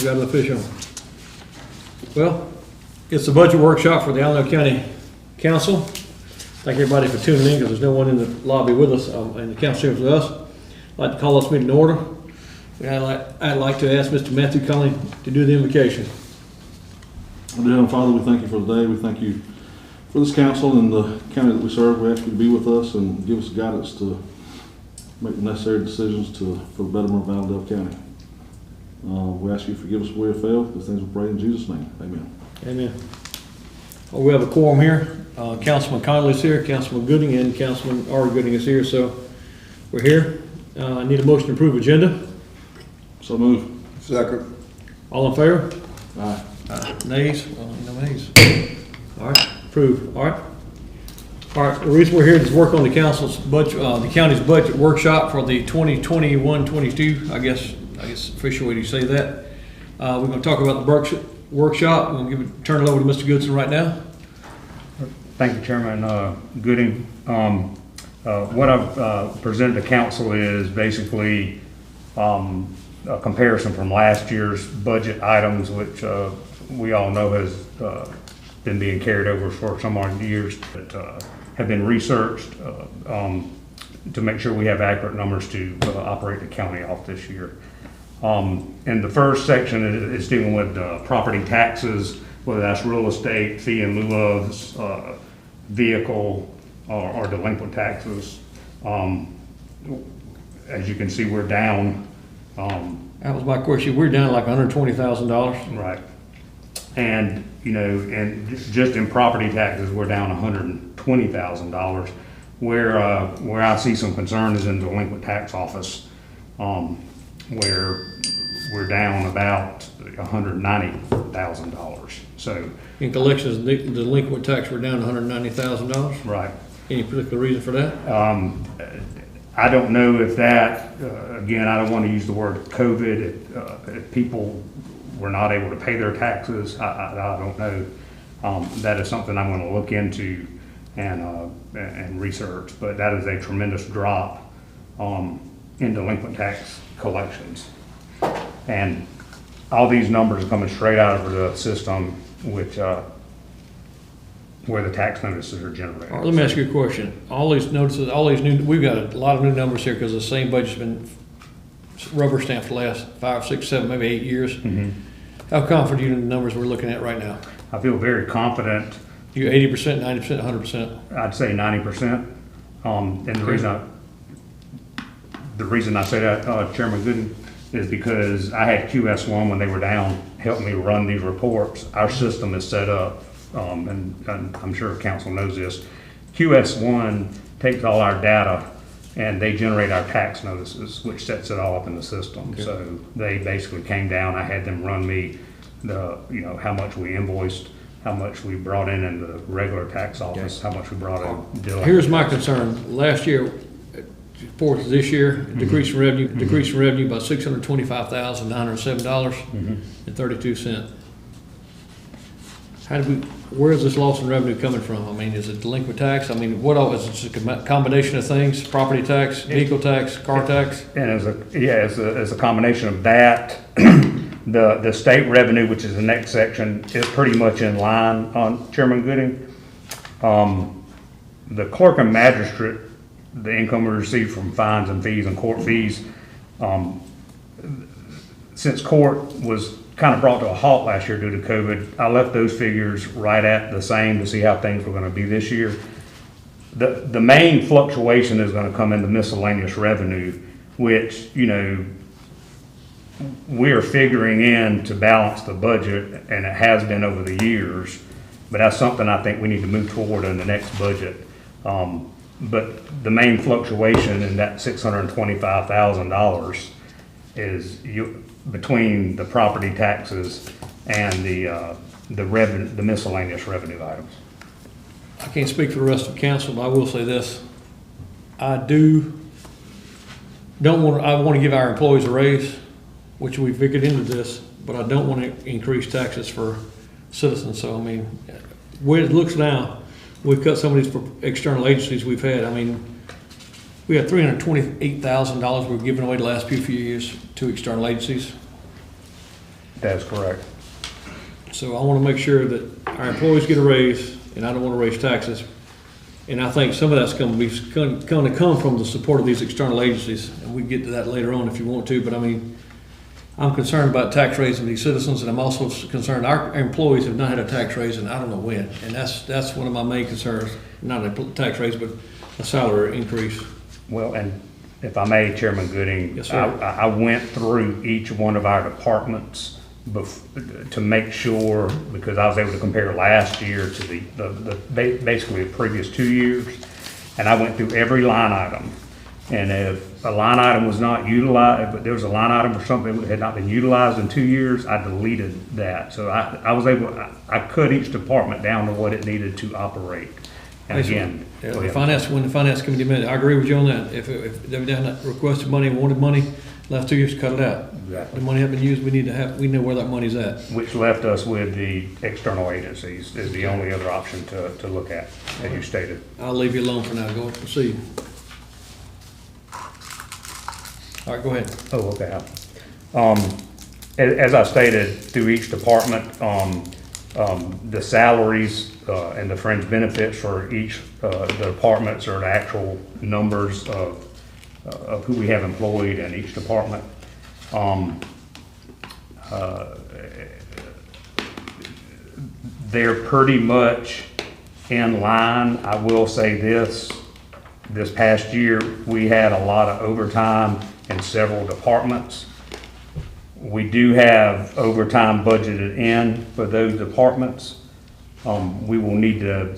We got an official. Well, it's the budget workshop for the Allendale County Council. Thank everybody for tuning in, because there's no one in the lobby with us, and the council chambers with us. I'd like to call this meeting to order. I'd like to ask Mr. Matthew Conley to do the invocation. Dear Heavenly Father, we thank you for the day. We thank you for this council and the county that we serve. We ask you to be with us and give us guidance to make the necessary decisions for the betterment of Allendale County. We ask you to forgive us where we failed. These things we pray in Jesus' name. Amen. Amen. Well, we have a quorum here. Councilman Conley's here, Councilman Gooding, and Councilman R. Gooding is here, so we're here. I need a motion to approve agenda. So move. Second. All in favor? Aye. Nays? No nays. All right, approved. All right. All right, the reason we're here is to work on the council's budget, the county's budget workshop for the 2021-22. I guess official way to say that. We're going to talk about the workshop. I'm going to turn it over to Mr. Goodson right now. Thank you, Chairman Gooding. What I've presented to council is basically a comparison from last year's budget items, which we all know has been being carried over for some odd years, but have been researched to make sure we have accurate numbers to operate the county off this year. And the first section is dealing with property taxes, whether that's real estate, fee in lieu of, vehicle, or delinquent taxes. As you can see, we're down. That was my question. We're down like $120,000. Right. And, and just in property taxes, we're down $120,000. Where I see some concern is in the delinquent tax office, where we're down about $190,000. So In collections, the delinquent tax, we're down $190,000. right. Any particular reason for that? I don't know if that, again, I don't want to use the word COVID, if people were not able to pay their taxes, I don't know. That is something I'm going to look into and research, but that is a tremendous drop in delinquent tax collections. And all these numbers are coming straight out of the system, which where the tax notices are generated. All right, let me ask you a question. All these notices, we've got a lot of new numbers here because the same budget's been rubber stamped the last 5, 6, 7, maybe 8 years. Mm-hmm. How confident are you in the numbers we're looking at right now? I feel very confident. You 80%, 90%, 100%? I'd say 90%. And the reason I say that, Chairman Gooden, is because I had QS1 when they were down, help me run these reports. Our system is set up, and I'm sure council knows this. QS1 takes all our data and they generate our tax notices, which sets it all up in the system. Okay. So they basically came down, I had them run me how much we invoiced, how much we brought in the regular tax office, okay, how much we brought in. Here's my concern. Last year, forward to this year, decrease in revenue, decrease in revenue by $625,907.32. Where is this loss in revenue coming from? I mean, is it delinquent tax? I mean, what else? Is it a combination of things? Property tax, vehicle tax, car tax? And as a combination of that, the state revenue, which is the next section, is pretty much in line on Chairman Gooding. The clerk and magistrate, the income we receive from fines and fees and court fees, since court was kind of brought to a halt last year due to COVID, I left those figures right at the same to see how things were going to be this year. The main fluctuation is going to come in the miscellaneous revenue, which, we're figuring in to balance the budget, and it has been over the years, but that's something I think we need to move toward in the next budget. But the main fluctuation in that $625,000 is between the property taxes and the miscellaneous revenue items. I can't speak for the rest of the council, but I will say this. I want to give our employees a raise, which we figured into this, but I don't want to increase taxes for citizens. So, I mean, where it looks now, we've cut some of these external agencies we've had. I mean, we had $328,000 we've given away the last few years to external agencies. That's correct. So I want to make sure that our employees get a raise, and I don't want to raise taxes. And I think some of that's going to come from the support of these external agencies, and we can get to that later on if you want to. But I mean, I'm concerned about tax raising these citizens, and I'm also concerned our employees have not had a tax raise, and I don't know when. And that's one of my main concerns, not a tax raise, but a salary increase. Well, and if I may, Chairman Gooding, Yes, sir. I went through each one of our departments to make sure, because I was able to compare last year to basically the previous 2 years, and I went through every line item. And if a line item was not utilized, but there was a line item or something that had not been utilized in 2 years, I deleted that. So I was able, I cut each department down to what it needed to operate. And again, Yeah, when the finance committee met, I agree with you on that. If they've done that, requested money, wanted money, last 2 years, cut it out. Exactly. The money hasn't been used, we know where that money's at. which left us with the external agencies is the only other option to look at, as you stated. I'll leave you alone for now, go proceed. All right, go ahead. Oh, okay. As I stated, through each department, the salaries and the fringe benefits for each the departments are the actual numbers of who we have employed in each department. They're pretty much in line. I will say this past year, we had a lot of overtime in several departments. We do have overtime budgeted in for those departments. We will need to,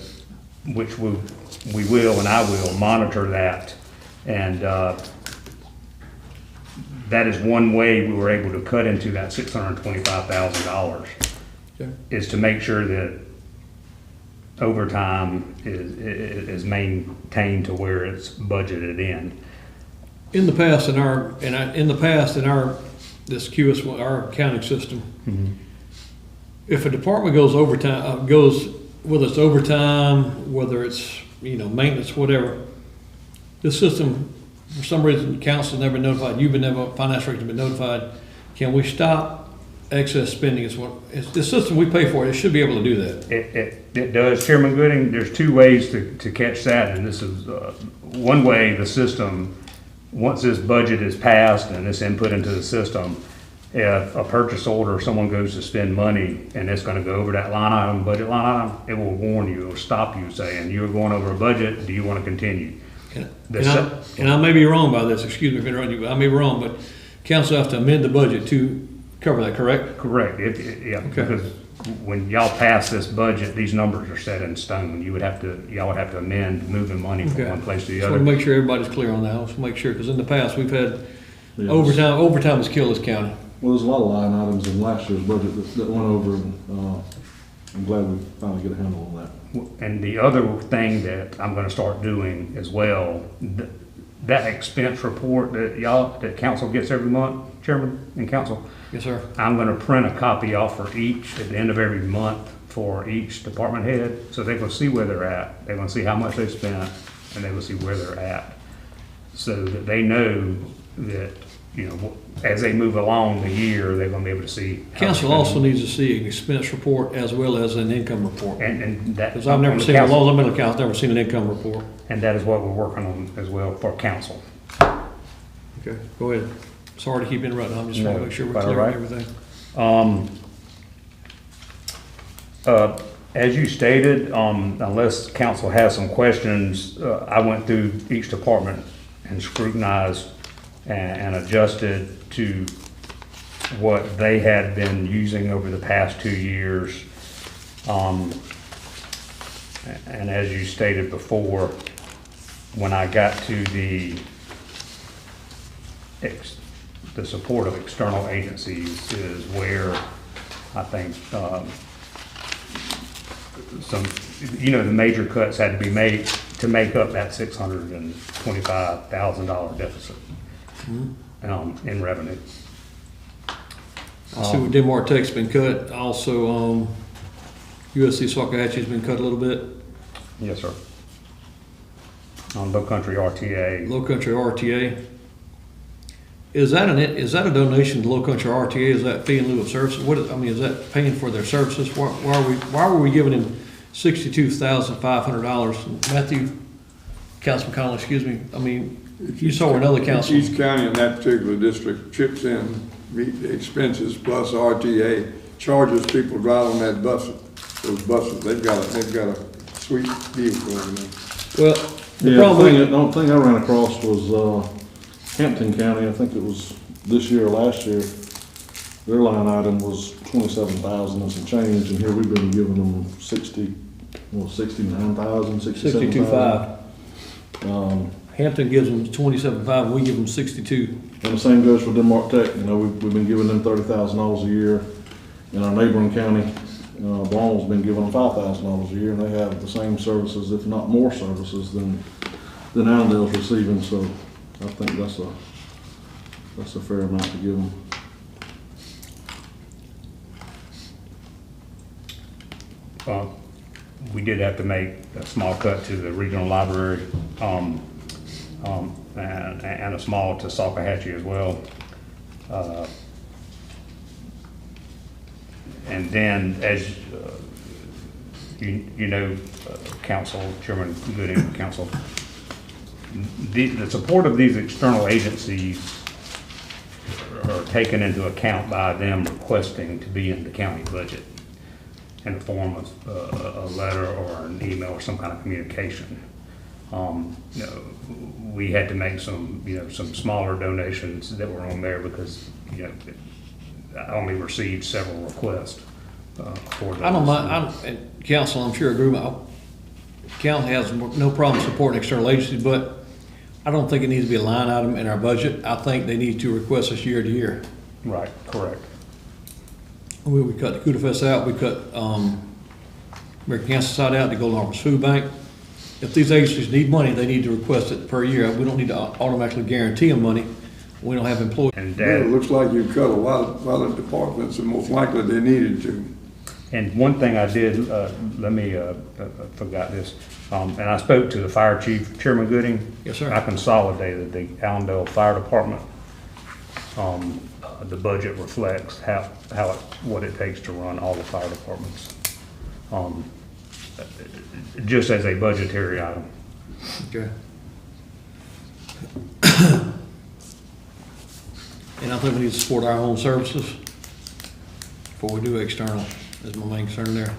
which we will and I will monitor that. And that is one way we were able to cut into that $625,000, Okay. is to make sure that overtime is maintained to where it's budgeted in. In the past, this QS, our accounting system, if a department goes overtime, whether it's overtime, whether it's, maintenance, whatever, this system, for some reason, council's never notified, finance director's been notified, can we stop excess spending? It's the system we pay for, it should be able to do that. It does, Chairman Gooding. There's two ways to catch that, and this is one way. The system, once this budget is passed and it's input into the system, if a purchase order, someone goes to spend money and it's going to go over that budget line item, it will warn you, it will stop you saying, you're going over a budget, do you want to continue? And I may be wrong by this, excuse me if I interrupt you, but I may be wrong, but council have to amend the budget to cover that, correct? Correct, yeah, because when y'all pass this budget, these numbers are set in stone. Y'all would have to amend moving money from one place to the Just other. want to make sure everybody's clear on that. Let's make sure, because in the past, we've had overtime has killed this county. Well, there's a lot of line items in last year's budget that went over, and I'm glad we finally get a handle on that. And the other thing that I'm gonna start doing as well, that expense report that council gets every month, Chairman and council, Yes, sir. I'm gonna print a copy off for each at the end of every month for each department head, so they can see where they're at. They're gonna see how much they spent, and they will see where they're at, so that they know that, as they move along the year, they're gonna be able to see. how Council they're also spending. needs to see an expense report as well as an income report. And that. Because I've never seen, as long as I've been on council, I've never seen an income report. And that is what we're working on as well for council. Okay, go ahead. Sorry to keep interrupting, I'm just trying to No, make sure we're quite clear all on right. everything. As you stated, unless council has some questions, I went through each department and scrutinized and adjusted to what they had been using over the past 2 years. And as you stated before, when I got to the support of external agencies is where I think the major cuts had to be made to make up that $625,000 deficit in revenue. I see what Denmark Tech's been cut, also, USC Salkehatchie's been cut a little bit, Yes, sir. On Low Country RTA. Low Country RTA. is that a donation to Low Country RTA? Is that fee in lieu of services? Is that paying for their services? Why were we giving them $62,500? Matthew, Councilman Connell, excuse me. I mean, you saw where another council. Each county in that particular district chips in, meet the expenses, plus RTA charges people to ride on that bus. Those buses, they've got a sweet deal going on. Well, The only thing I ran across was, Hampton County, I think it was this year or last year, their line item was 27,000 and some change, and here we've been giving them 69,000, 62.5. Hampton gives them 27.5, we give them 62. And the same goes for Denmark Tech. You know, we've been giving them $30,000 a year. In our neighboring county, Barnwell's been giving them $5,000 a year, and they have the same services, if not more services, than Allendale's receiving. So I think that's a fair amount to give them. We did have to make a small cut to the regional library, and a small to Salkehatchie as well. And then, as you know, Council Chairman Gooding, Council, the support of these external agencies are taken into account by them requesting to be in the county budget in the form of a letter or an email or some kind of communication. We had to make some smaller donations that were on there because, I only received several requests for those. I don't mind, council, I'm sure agree with, council has no problem supporting external agencies, but I don't think it needs to be a line item in our budget. I think they need to request us year to year. Right, correct. We cut the Cuda Fest out, we cut American Cancer Society out, the Golden Harvest Food Bank. If these agencies need money, they need to request it per year. We don't need to automatically guarantee them money. We don't have employees. And It looks like you've cut a lot of departments, and most likely they needed to. And one thing I did, forgot this, and I spoke to the fire chief, Chairman Gooding. Yes, sir. I consolidated the Allendale Fire Department. The budget reflects what it takes to run all the fire departments, just as a budgetary item. Okay. And I think we need to support our own services before we do external, is my main concern there.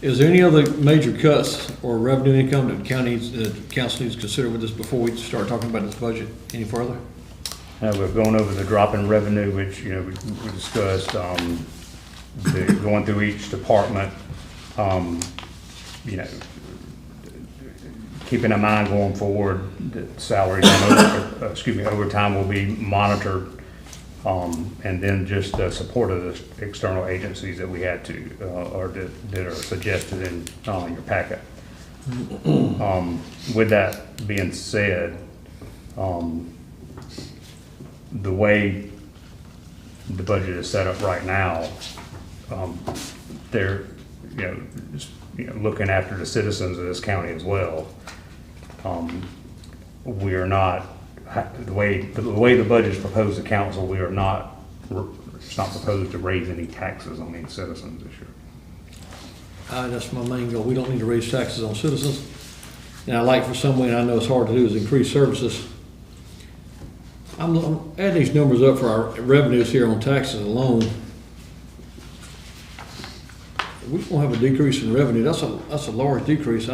Is there any other major cuts or revenue income that the council needs to consider with this before we start talking about this budget any further? We've gone over the drop in revenue, which, we discussed, going through each department, keeping in mind going forward that salaries and overtime will be monitored, and then just the support of the external agencies that we had to, or that are suggested in your packet. With that being said, the way the budget is set up right now, they're looking after the citizens of this county as well. We are not, the way the budget is proposed to council, it's not proposed to raise any taxes on any citizens this year. That's my main goal. We don't need to raise taxes on citizens. And I like for someone, I know it's hard to do, is increase services. I'm adding these numbers up for our revenues here on taxes alone. We're gonna have a decrease in revenue. That's a large decrease.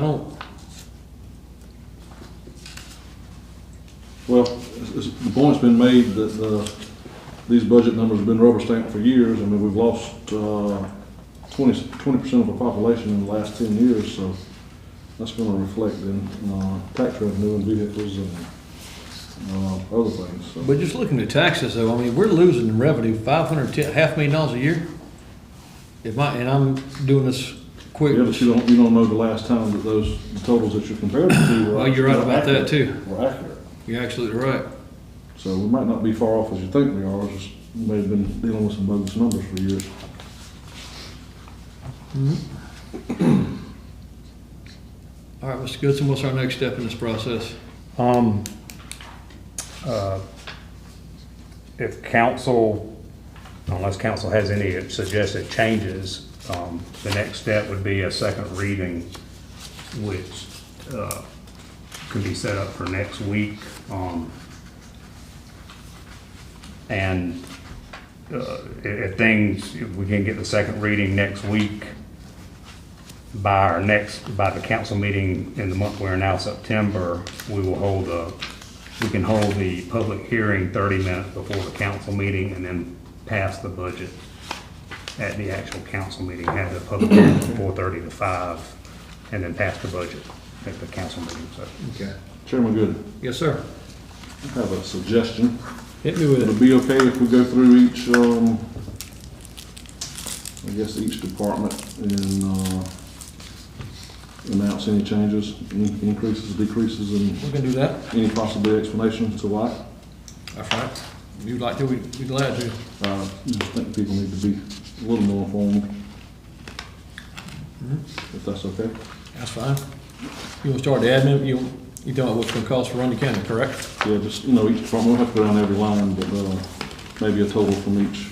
Well, the point's been made that these budget numbers have been rubber stamped for years. I mean, we've lost 20% of our population in the last 10 years, so that's going to reflect in tax revenue and vehicles and other things. So. But just looking at taxes, though, I mean, we're losing revenue $500,000 a year. And I'm doing this quick. Yeah, but you don't know the last time that the totals that you're comparing to were. Well, you're right about that too. Were accurate. You're absolutely right. So we might not be far off as you think we are. Just may have been dealing with some bogus numbers for years. Mm-hmm. All right, Mr. Goodson, what's our next step in this process? if council, unless council has any suggested changes, the next step would be a second reading, which could be set up for next week. And if we can get the second reading next week, by the council meeting in the month we're in now, September, we can hold the public hearing 30 minutes before the council meeting and then pass the budget at the actual council meeting, have the public hearing from 4:30 to 5, and then pass the budget at the council meeting, so. Okay. Chairman Good, Yes, sir. I have a suggestion. Hit me with Would it. it be okay if we go through each, I guess each department and, announce any changes, any increases, decreases, and We can do that. any possible explanation to why? That's right. If you'd like to, we'd be glad to. I just think people need to be a little more informed, if that's okay. That's fine. You want to start the admin? You talking about what's going to cost to run the county, correct? Yeah, just, each department, we'll have to go down every line, but, maybe a total from each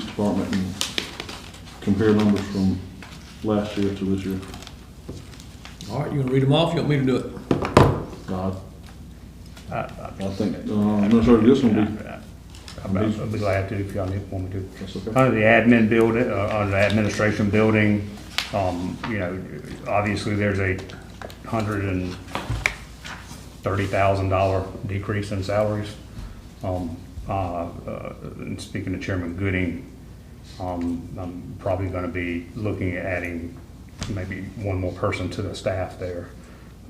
department and compare numbers from last year to this year. All right, you want to read them off? You want me to do it? I think, I'm not sure this one will be, I'll be glad to if y'all want me to. that's okay. Under the admin building, under the administration building, obviously there's a $130,000 decrease in salaries. And speaking to Chairman Gooding, I'm probably gonna be looking at adding maybe one more person to the staff there.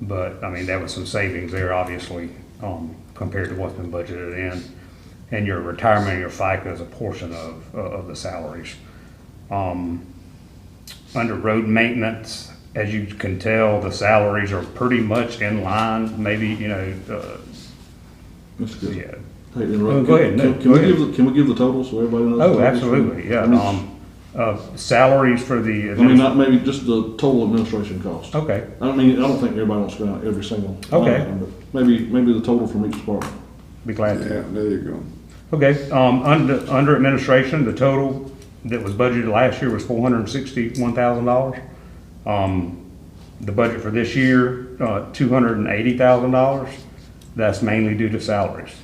But, I mean, there was some savings there, obviously, compared to what's been budgeted in. And your retirement and your FICA is a portion of the salaries. Under road maintenance, as you can tell, the salaries are pretty much in line, maybe, Mr. Good. yeah. Hey, interrupt. Go ahead. No, Can go we ahead. can we give the totals so everybody knows? the Oh, totals? absolutely, yeah. I mean, Salaries for the. not maybe just the total administration cost. Okay, I don't think everybody wants to go out every single. Okay. line, but maybe the total from each department. be glad to. Yeah, there you go. Okay, under administration, the total that was budgeted last year was $461,000. The budget for this year, $280,000. That's mainly due to salaries,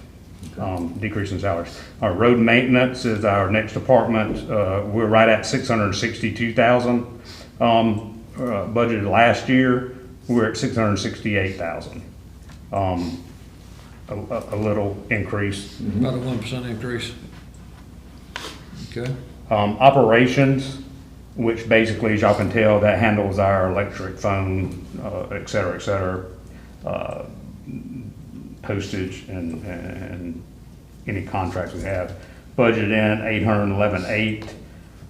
decrease in salaries. Our road maintenance is our next department. We're right at $662,000. Budgeted last year, we're at $668,000. A little increase. About a 1% increase. Okay. Operations, which basically, as y'all can tell, that handles our electric, phone, et cetera, postage and any contracts we have. Budgeted in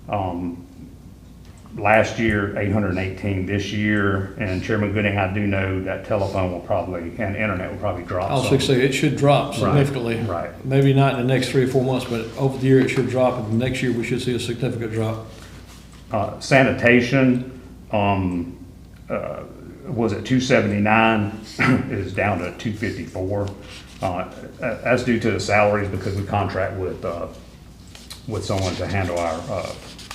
$811,800. Last year, $818,000 this year. And Chairman Gooding, I do know that telephone will probably, and internet will probably drop I was some. going to say, it should drop significantly. Right. Maybe not in the next 3 or 4 months, but over the year it should drop, and next year we should see a significant drop. Sanitation, was at 279, is down to 254. That's due to the salaries because we contract with someone to handle our,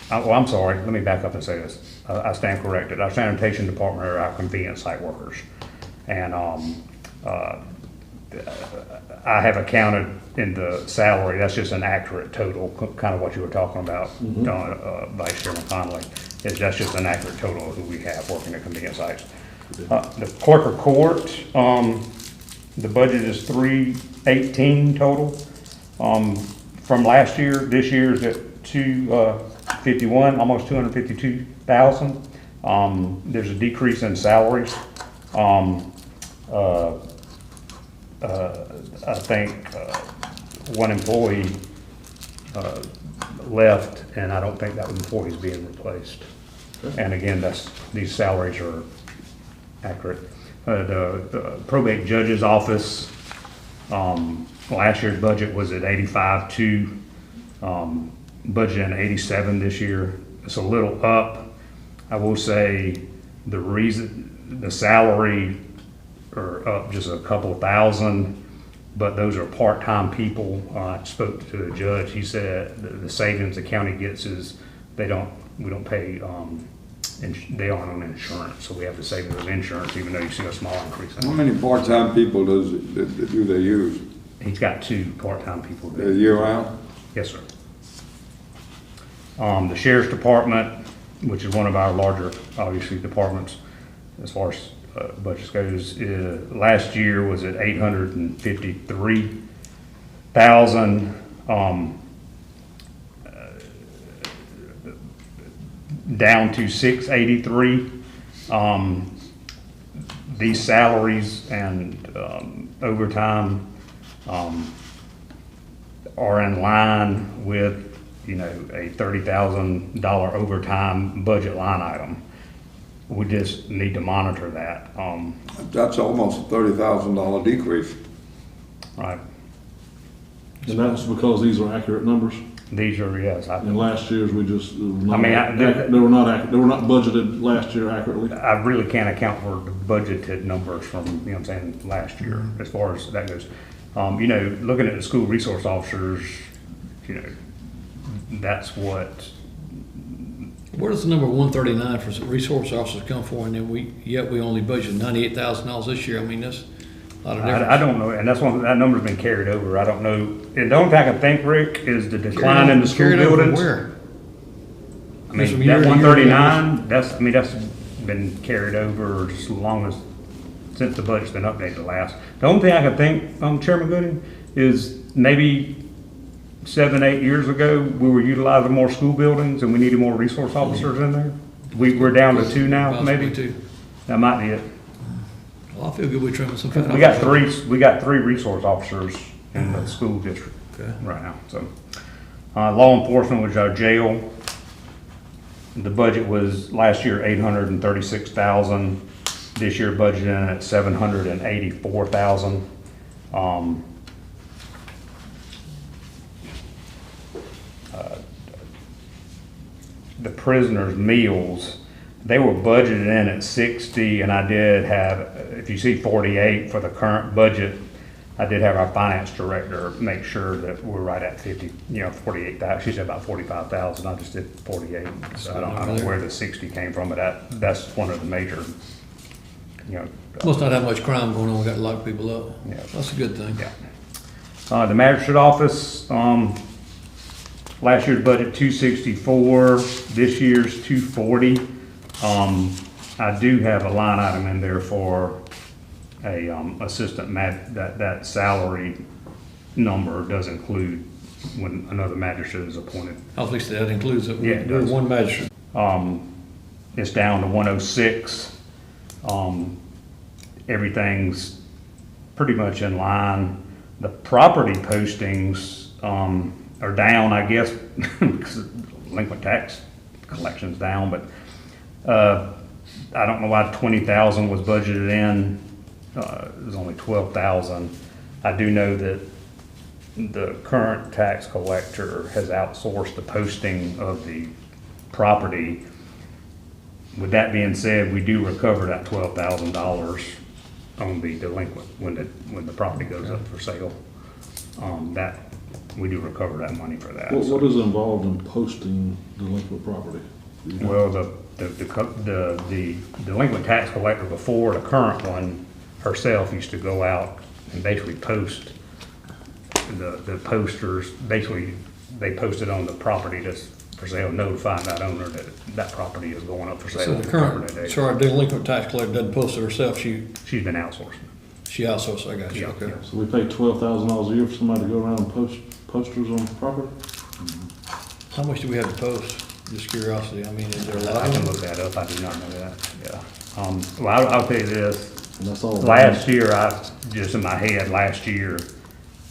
I'm sorry, let me back up and say this. I stand corrected. Our sanitation department are our convenience site workers. And I have accounted in the salary, that's just an accurate total, kind of what you were talking about, Vice Chairman Conley. That's just an accurate total of who we have working at convenience sites. The clerk of court, the budget is $318 total. From last year, this year is at $251, almost $252,000. There's a decrease in salaries. I think one employee left, and I don't think that employee is being replaced. And again, these salaries are accurate. The probate judge's office, last year's budget was at 85.2, budget in 87 this year. It's a little up. I will say the reason the salary are up just a couple thousand. but those are part-time people. I spoke to the judge, he said the savings the county gets is we don't pay, they aren't on insurance, so we have to save those insurance, even though you see a small increase in How it. many part-time people do they use? He's got 2 part-time people A there. year round? Yes, sir. The sheriff's department, which is one of our larger, obviously, departments as far as budget goes, last year was at 853,000. Down to 683. These salaries and overtime are in line with, a $30,000 overtime budget line item. We just need to monitor that, That's almost a $30,000 decrease. right? And that's because these are accurate numbers. These are, yes, And last year's, we just, they were I mean, not budgeted last year accurately. I really can't account for the budgeted numbers from, last year, as far as that goes. Looking at the school resource officers, that's what, Where does the number 139 for resource officers come from? And then we only budgeted $98,000 this year. I mean, that's a lot of difference. I don't know, and that's one, that number's been carried over, I don't know. And the only thing I can think, Rick, is the decline in the school Carried over from buildings. where? I From mean, year that to year. 139, that's been carried over as long as, since the budget's been updated last. The only thing I can think, Chairman Gooding, is maybe 7, 8 years ago, we were utilizing more school buildings and we needed more resource officers in there. We're down to 2 now, Possibly maybe? two. That might be it. Well, I feel good with trimming some fat. We got 3 resource officers in the school district Okay. right now, so. Law enforcement was our jail. The budget was last year 836,000. This year budgeted at 784,000. The prisoners' meals, they were budgeted in at 60, and I did have, if you see 48 for the current budget, I did have our finance director make sure that we're right at 50, 48,000. She said about 45,000. I just did 48. So I don't know where the 60 came from, but that's one of the major, Must not have much crime going on. We got a lot of people up. Yeah. That's a good thing. yeah. The magistrate office, last year's budget 264, this year's 240. I do have a line item in there for a assistant that salary number does include when another magistrate is appointed. Obviously, that includes it. Yeah, it We're does. one magistrate. It's down to 106. Everything's pretty much in line. The property postings are down, I guess, because delinquent tax collection's down, but I don't know why 20,000 was budgeted in. It was only 12,000. I do know that the current tax collector has outsourced the posting of the property. With that being said, we do recover that $12,000 on the delinquent, when the property goes up for sale. That, we do recover that money for that. What is involved in posting delinquent property? Well, the delinquent tax collector before the current one herself used to go out and basically post the posters. Basically, they posted on the property that's for sale, notifying that owner that that property is going up for sale. So the current, so our delinquent tax collector doesn't post it herself. She's been outsourcing. She outsources. I got you. Yeah, Okay. yeah. So we pay $12,000 a year for somebody to go around and post posters on property? How much do we have to post? Just curiosity. I mean, is there a lot? I can look that up. I do not know that. Yeah. Well, I'll tell you this. And that's all. Last year, just in my head, last year,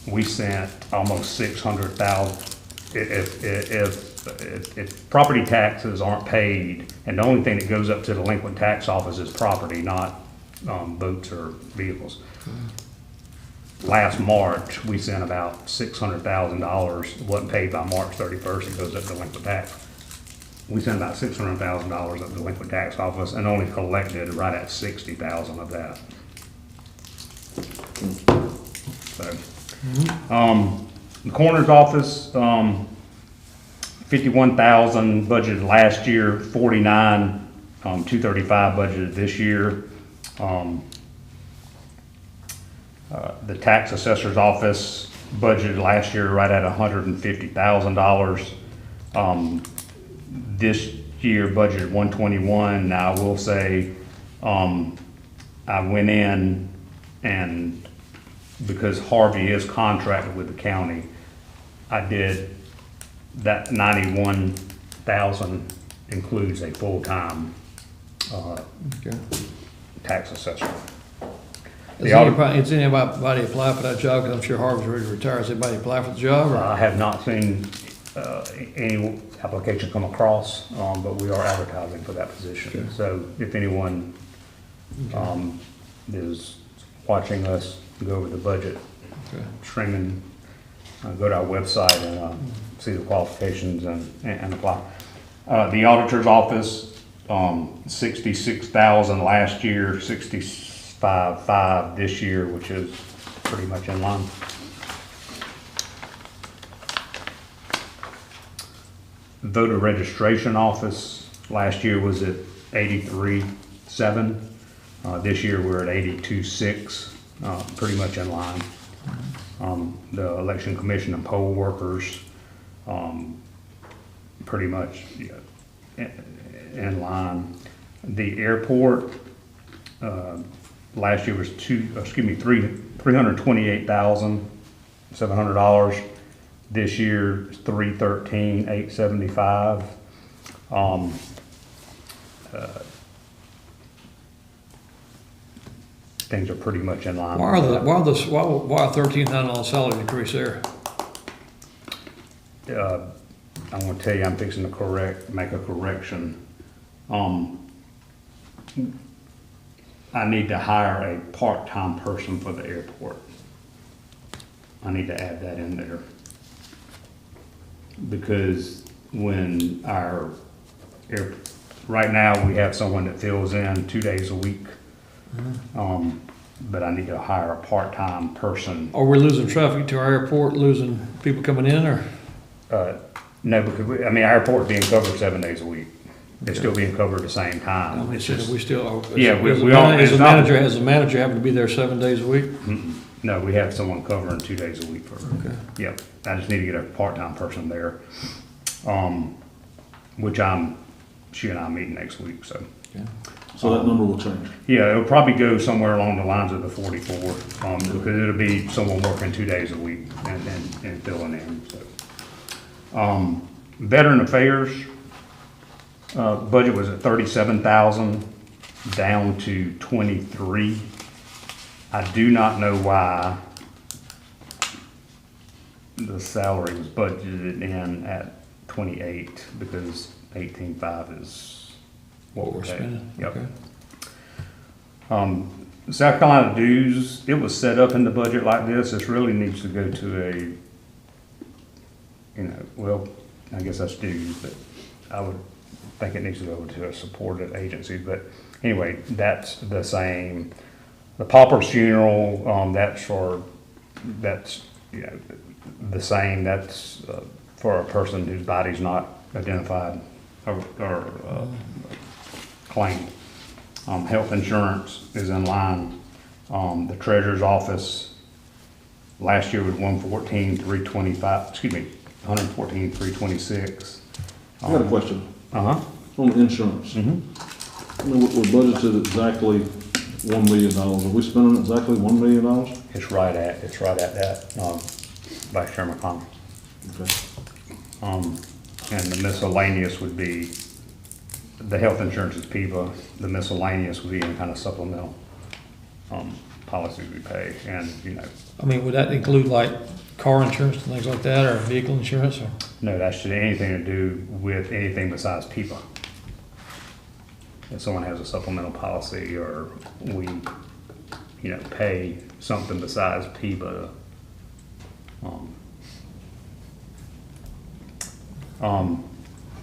we sent almost 600,000. If property taxes aren't paid, and the only thing that goes up to the delinquent tax office is property, not boats or vehicles. Last March, we sent about $600,000. It wasn't paid by March 31st. It goes up to delinquent tax. We sent about $600,000 up to delinquent tax office and only collected right at 60,000 of that. So The coroner's office, 51,000 budgeted last year, 49, 235 budgeted this year. The tax assessor's office budgeted last year right at $150,000. This year budgeted 121. Now I will say, I went in and because Harvey is contracted with the county, I did that 91,000 includes a full-time Okay. tax assessor. Has anybody apply for that job? Because I'm sure Harvey's ready to retire. Has anybody apply for the job? Or? I have not seen any application come across, but we are advertising for that position. Okay. So if anyone is watching us go over the budget, Okay. streaming, go to our website and see the qualifications and apply. The auditor's office, 66,000 last year, 65,500 this year, which is pretty much in line. Voter registration office last year was at 83,700. This year we're at 82,600, pretty much in line. The election commission and poll workers, pretty much in line. The airport, last year was $328,700. This year is $313,875. Things are pretty much in line. Why a $13,000 salary increase there? I'm gonna tell you, I'm fixing to make a correction. I need to hire a part-time person for the airport. I need to add that in there. Because when right now we have someone that fills in 2 days a week. But I need to hire a part-time person. Are we losing traffic to our airport, losing people coming in, or? No, because our airport's being covered 7 days a week. It's still being covered at the same time. I mean, It's so just- we still. Yeah, we Has are. the manager having to be there 7 days a week? No, we have someone covering 2 days a week for. Okay. Yep, I just need to get a part-time person there. Which she and I are meeting next week, so. Okay. So that number will change. Yeah, it'll probably go somewhere along the lines of the 44, because it'll be someone working 2 days a week and filling in, so. Veteran Affairs, budget was at 37,000, down to 23. I do not know why the salary was budgeted in at 28, because 18.5 is what we're spending. Yep. Okay. South Carolina dues, it was set up in the budget like this. This really needs to go to I guess that's dues, but I would think it needs to go to a supported agency. But anyway, that's the same. The pauper's funeral, that's the same. That's for a person whose body's not identified or claimed. Health insurance is in line. The treasurer's office last year was 114,326. I got a question Uh-huh. on the insurance. I mean, we're budgeted exactly $1 million. Are we spending exactly $1 million? It's right at that, Vice Chairman Connor. Okay. And the miscellaneous would be, the health insurance is PIVA, the miscellaneous would be any kind of supplemental, policies we pay, and, I mean, would that include like car insurance and things like that, or vehicle insurance, or? no, that should anything to do with anything besides PIVA. If someone has a supplemental policy, or we, pay something besides PIVA.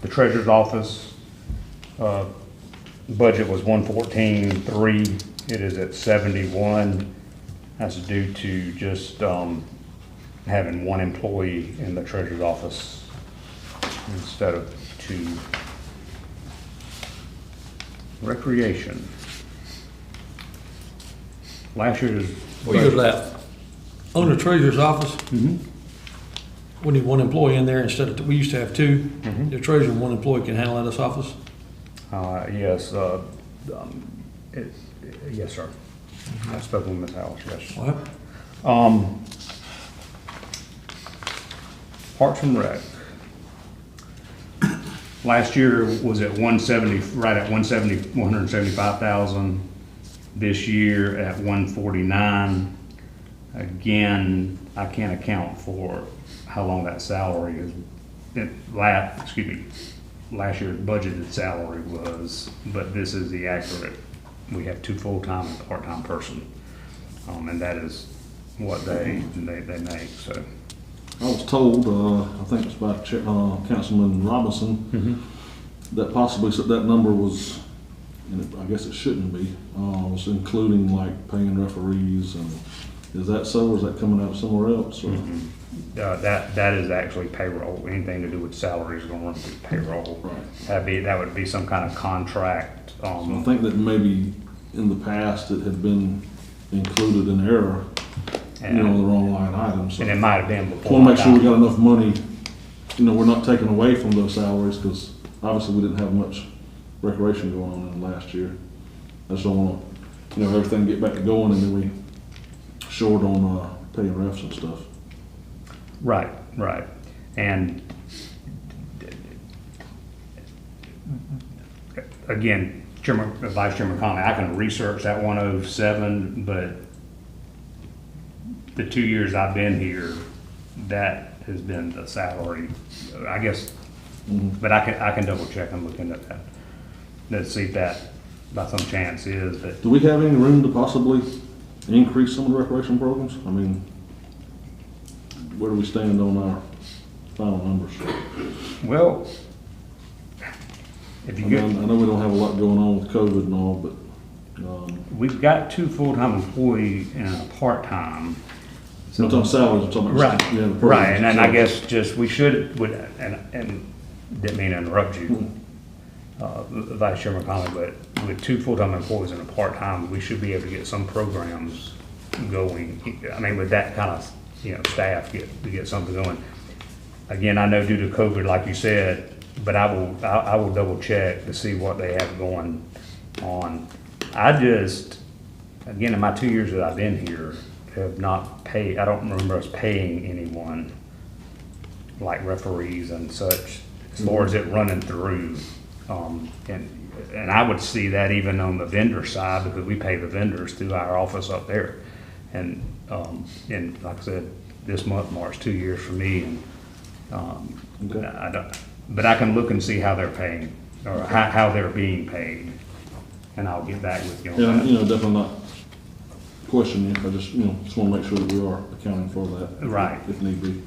The treasurer's office, budget was 114,300. It is at 71. That's due to just, having one employee in the treasurer's office instead of two. Recreation. Last year's. Well, you go to that, on the treasurer's office, we need one employee in there instead of, we used to have two. The treasurer, one employee can handle this office. Yes, yes, sir. I spoke with Ms. Alice, yes. All right. Parks and Rec. Last year was at 170, right at 175,000. This year at 149. Again, I can't account for how long that salary is. Last year's budgeted salary was, but this is the accurate. We have two full-time and part-time person, and that is what they make. So I was told, I think it's by Councilman Robinson, that possibly that number was, and I guess it shouldn't be, was including like paying referees, and is that so, or is that coming out somewhere else? Or? That is actually payroll. Anything to do with salaries is going to run through payroll. Right. That would be some kind of contract. So I think that maybe in the past it had been included in error, the wrong line item. So and it might have been before. Want to make sure we got enough money. We're not taking away from those salaries, because obviously we didn't have much recreation going on in last year. I just don't want to, everything get back to going, and then we short on paying refs and stuff. Right. And again, Vice Chairman Conley, I can research that 107, but the 2 years I've been here, that has been the salary, I guess. But I can double check and look into that. Let's see if that by some chance is that. Do we have any room to possibly increase some of the recreation programs? I mean, where do we stand on our final numbers? Well, if you get, I know we don't have a lot going on with COVID and all, but we've got two full-time employees and a part-time. so I'm talking salaries, I'm talking about Right, the programs right, and then I themselves. guess just we should, and didn't mean to interrupt you, Vice Chairman Conley, but with two full-time employees and a part-time, we should be able to get some programs going. I mean, with that kind of, staff, to get something going. Again, I know due to COVID, like you said, but I will double check to see what they have going on. Again, in my 2 years that I've been here, have not paid, I don't remember us paying anyone like referees and such, as far as it running through. And I would see that even on the vendor side, because we pay the vendors through our office up there. And like I said, this month marks 2 years for me, and Okay. but I can look and see how they're paying, or how they're being paid, and I'll get back with you on Yeah, that. definitely not questioning you. I just want to make sure that we are accounting for that. Right. If need be.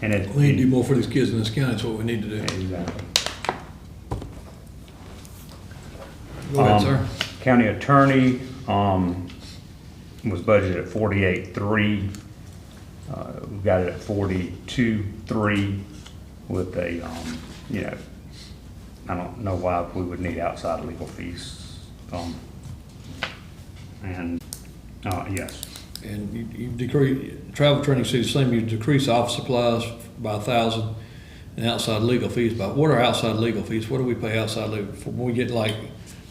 And We need to do more for these kids in this county, that's what we need to do. Exactly. Go ahead, sir. County attorney, was budgeted at 48.3. We've got it at 42.3 with a, I don't know why we would need outside legal fees. Yes. And you decrease, travel training stays the same, you decrease office supplies by 1,000 and outside legal fees by, what are outside legal fees? What do we pay outside legal, for when we get like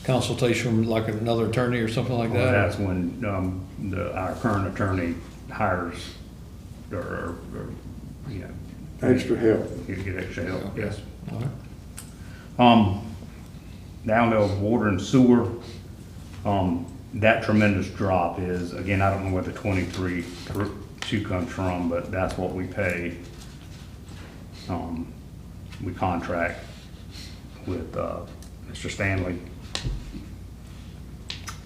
consultation from like another attorney or something like Well, that? that's when, our current attorney hires, or Extra help. get extra help, yes. All right. The Allendale water and sewer, that tremendous drop is, again, I don't know where the 23.2 comes from, but that's what we pay. We contract with, Mr. Stanley.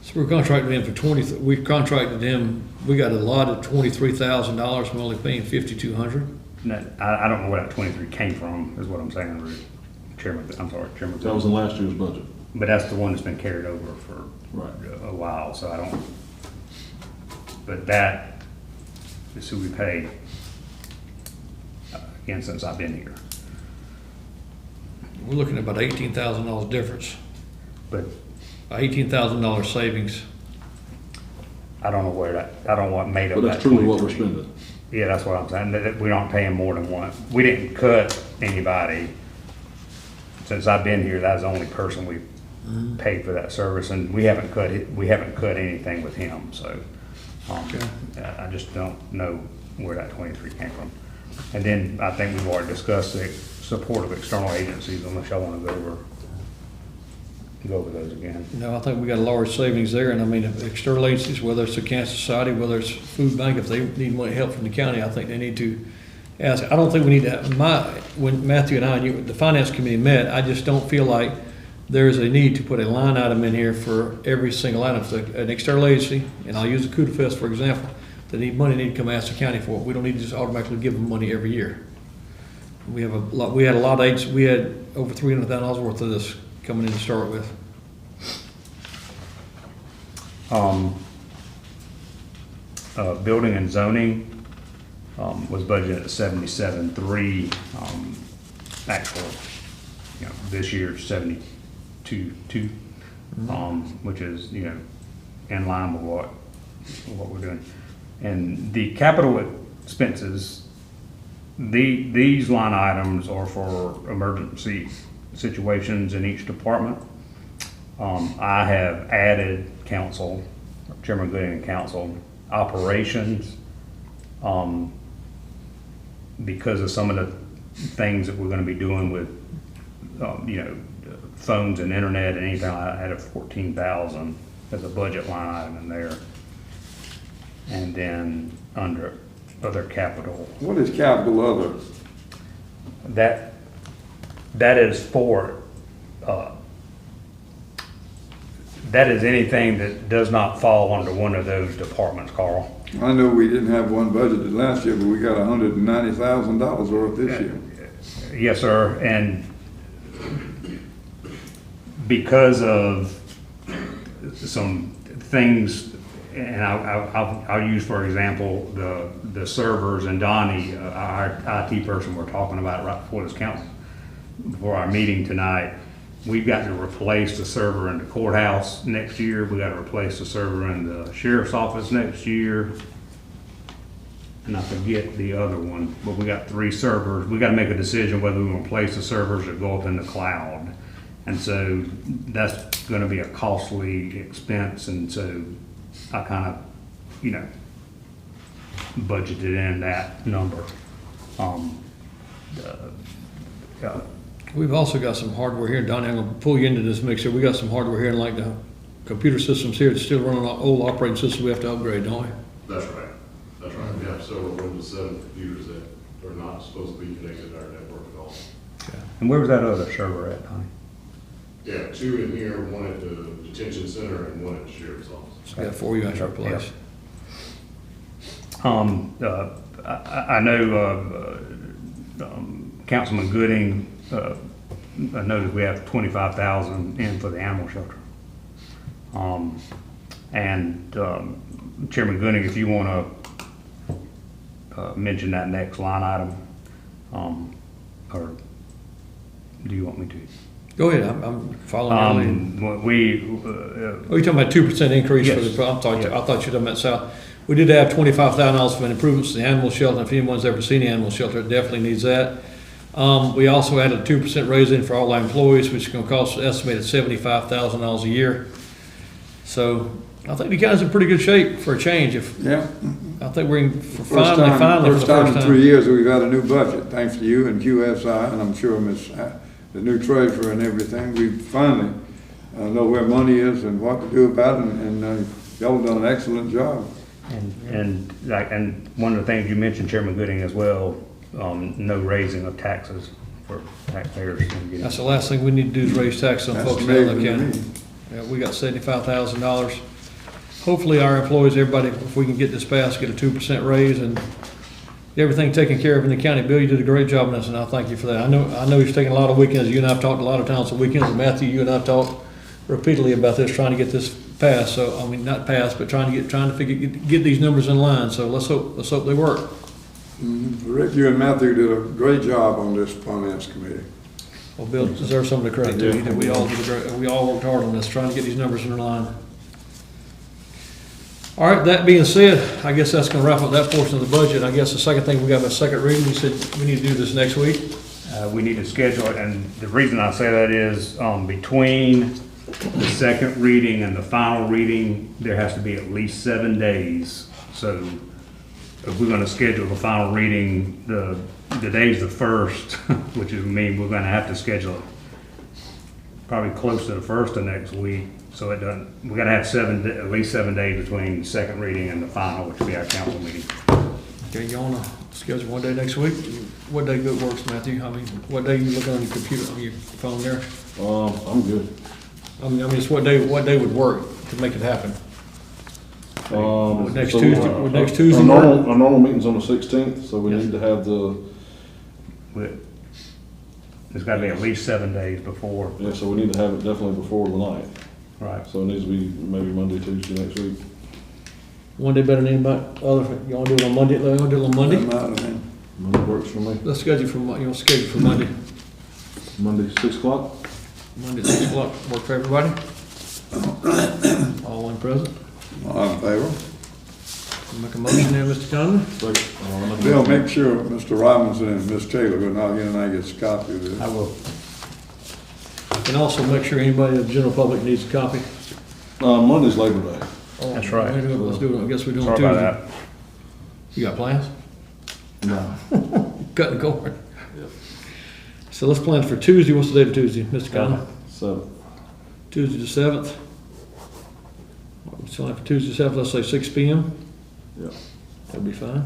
So we're contracting them for we contracted them, we got a lot of $23,000, we're only paying $5,200. I don't know where that 23 came from, is what I'm saying, Chairman. That was in last year's budget. But that's the one that's been carried over for Right. a while, so I don't, but that is who we pay. in since I've been here. We're looking at about $18,000 difference, But $18,000 savings. I don't know where that, I don't know what made up But that. that's truly what we're 23. spending. Yeah, that's what I'm saying, that we aren't paying more than one. We didn't cut anybody. Since I've been here, that's the only person we paid for that service, and we haven't cut it, we haven't cut anything with him, so. Okay. I just don't know where that 23 came from. And then I think we've already discussed the support of external agencies, unless y'all wanna go over those again. No, I think we got a large savings there, and I mean, if external agencies, whether it's the Cancer Society, whether it's Food Bank, if they need money, help from the county, I think they need to ask. I don't think we need to, when Matthew and I, the finance committee met, I just don't feel like there's a need to put a line item in here for every single item. If an external agency, and I'll use the Cuda Fest for example, that need money, need to come ask the county for it. We don't need to just automatically give them money every year. We had a lot of agencies, we had over $300,000 worth of this coming in to start with. Building and zoning, was budgeted at 77.3, actual, this year's 72.2, which is, in line with what we're doing. And the capital expenses, these line items are for emergency situations in each department. I have added council, Chairman Gooding and council, operations, because of some of the things that we're gonna be doing with, phones and internet and anything. I added 14,000 as a budget line item in there. And then under other capital, What is capital other? that is for, that is anything that does not fall under one of those departments, Carl. I know we didn't have one budgeted last year, but we got $190,000 worth this year. Yes, sir, and because of some things, and I'll use, for example, the servers, and Donnie, our IT person, we're talking about right before this council, before our meeting tonight. We've got to replace the server in the courthouse next year. We got to replace the server in the sheriff's office next year. And I forget the other one, but we got 3 servers. We got to make a decision whether we replace the servers or go up in the cloud. And so that's going to be a costly expense. And so I kind of, budgeted in that number. We've also got some hardware here, Donnie, I'm gonna pull you into this mix here. We got some hardware here, like the computer systems here, that's still running on old operating systems we have to upgrade, don't we? That's right. That's right. We have several Windows 7 computers that are not supposed to be connected to our network at all. And where was that other server at, Donnie? Yeah, 2 in here, 1 at the detention center and 1 at the sheriff's office. So we got 4 you have to replace. I know Councilman Gooding, I noticed we have 25,000 in for the animal shelter. Chairman Gooding, if you want to mention that next line item, or do you want me to? Go ahead, I'm following you. We, Oh, you're talking about 2% increase for Yes. the, I thought you were talking about South. We did have $25,000 for improvements to the animal shelter. If anyone's ever seen the animal shelter, it definitely needs that. We also added a 2% raise in for all our employees, which is gonna cost an estimated $75,000 a year. So I think the county's in pretty good shape for a change. Yeah. I think we're in, First finally, for the first time in first 3 time. years, we've got a new budget, thanks to you and QSI, and I'm sure the new treasurer and everything. We finally know where money is and what to do about it, and y'all done an excellent job. and one of the things you mentioned, Chairman Gooding, as well, no raising of taxes for taxpayers. That's the last thing we need to do is raise taxes on That's folks in the amazing to county. me. Yeah, we got $75,000. Hopefully our employees, everybody, if we can get this passed, get a 2% raise and everything taken care of in the county. Bill, you did a great job on this, and I thank you for that. I know you've taken a lot of weekends. You and I have talked a lot of times on weekends. And Matthew, you and I have talked repeatedly about this, trying to get this passed. So, I mean, not passed, but trying to get these numbers in line. So let's hope they work. Rick, you and Matthew did a great job on this finance committee. Well, Bill deserves some of the credit too. He did- We all did a great, we all worked hard on this, trying to get these numbers in line. All right, that being said, I guess that's gonna wrap up that portion of the budget. I guess the second thing, we got a second reading. You said we need to do this next week. We need to schedule it, and the reason I say that is, between the second reading and the final reading, there has to be at least 7 days. So if we're gonna schedule the final reading, the day's the first, which is mean we're gonna have to schedule it probably close to the first of next week, so it doesn't, we gotta have at least 7 days between the second reading and the final, which will be our council meeting. Okay, you wanna schedule one day next week? What day good works, Matthew? I mean, what day you looking on your computer, on your phone there? I'm good. I mean, it's what day would work to make it happen? Would next So, Tuesday, would next Tuesday Our work? normal meeting's on the 16th, so we Yes. need to have It's gotta be at least 7 days before. so we need to have it definitely before the night. Right. So it needs to be maybe Monday, Tuesday next week. One day better than anybody other, you wanna do it on Monday, you wanna do it on Monday? I'm out of here. Monday works for me. Let's schedule for, you know, schedule for Monday. Monday, 6 o'clock? Monday at 6 o'clock, work for everybody? All in present? All in favor? Make a motion there, Mr. Conley? Bill, make sure Mr. Robinson and Ms. Taylor, but now again, I get a copy of this. I will. And also make sure anybody in the general public needs a copy. Monday's Labor Day. That's right. Let's do it, I guess we're doing Sorry Tuesday. about that. You got plans? No. Cutting cord. So let's plan for Tuesday. What's the date of Tuesday, Mr. Conley? 7. Tuesday the 7th. So for Tuesday the 7th, let's say 6 PM. Yeah. That'd be fine.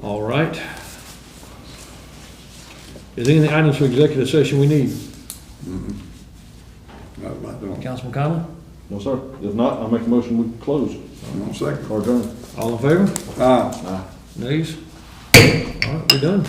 All right. Is there any items for executive session we need? No, I don't. Councilman Conley? No, sir. If not, I'll make a motion, we close No second. or adjourn. All in favor? Aye. Nays? All right, we're done.